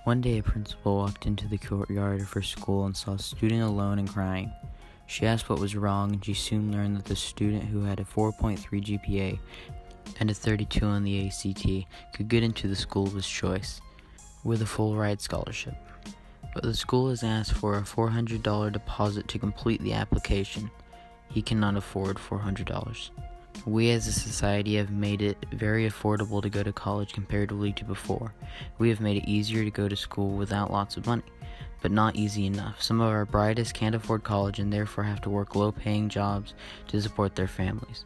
One day a principal walked into the courtyard of her school and saw a student alone and crying. She asked what was wrong, and she soon learned that the student who had a 4.3 GPA and a 32 on the ACT could get into the school of his choice, with a full ride scholarship. But the school has asked for a $400 deposit to complete the application. He cannot afford $400. We as a society have made it very affordable to go to college comparatively to before. We have made it easier to go to school without lots of money, but not easy enough. Some of our brightest can't afford college and therefore have to work low-paying jobs to support their families.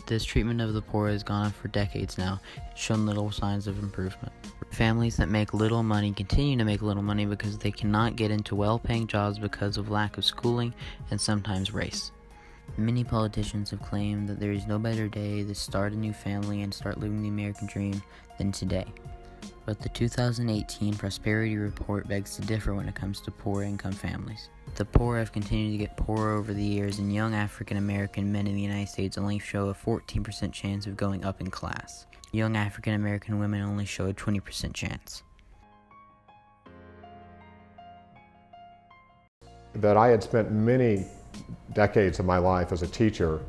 This treatment of the poor has gone on for decades now and shown little signs of improvement. Families that make little money continue to make little money because they cannot get into well-paying jobs because of lack of schooling and sometimes race. Many politicians have claimed that there is no better day to start a new family and start living the American dream than today. But the 2018 Prosperity Report begs to differ when it comes to poor income families. The poor have continued to get poorer over the years, and young African American men in the United States only show a 14% chance of going up in class. Young African American women only show a 20% chance. That I had spent many decades of my life as a teacher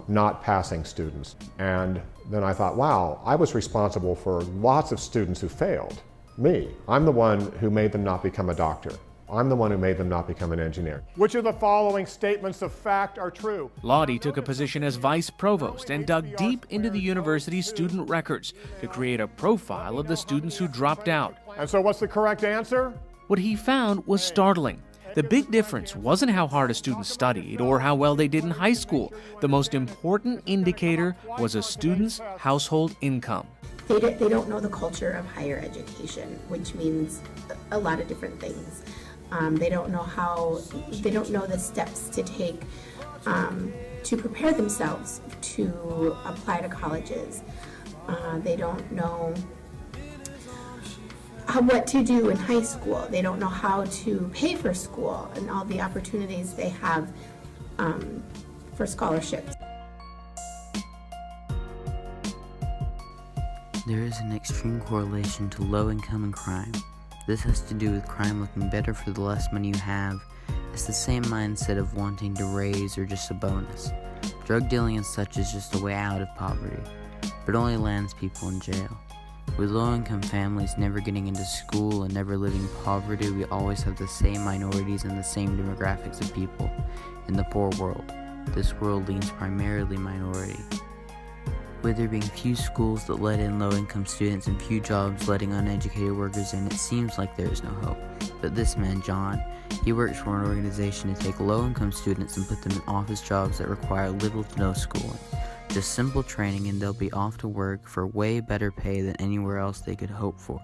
not passing students. And then I thought, wow, I was responsible for lots of students who failed. Me. I'm the one who made them not become a doctor. I'm the one who made them not become an engineer. Which of the following statements of fact are true? Lottie took a position as vice provost and dug deep into the university's student records to create a profile of the students who dropped out. And so what's the correct answer? What he found was startling. The big difference wasn't how hard a student studied or how well they did in high school. The most important indicator was a student's household income. They don't know the culture of higher education, which means a lot of different things. They don't know the steps to take to prepare themselves to apply to colleges. They don't know what to do in high school. They don't know how to pay for school and all the opportunities they have for scholarships. There is an extreme correlation to low income and crime. This has to do with crime looking better for the less money you have. It's the same mindset of wanting to raise or just a bonus. Drug dealing and such is just a way out of poverty, but only lands people in jail. With low-income families never getting into school and never living in poverty, we always have the same minorities and the same demographics of people. In the poor world, this world leans primarily minority. With there being few schools that let in low-income students and few jobs letting uneducated workers in, it seems like there is no hope. But this man, John, he works for an organization to take low-income students and put them in office jobs that require little to no schooling. Just simple training and they'll be off to work for way better pay than anywhere else they could hope for.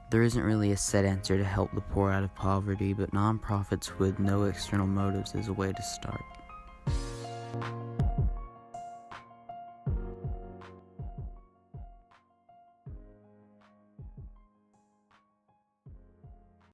There isn't really a set answer to help the poor out of poverty, but nonprofits with no external motives is a way to start.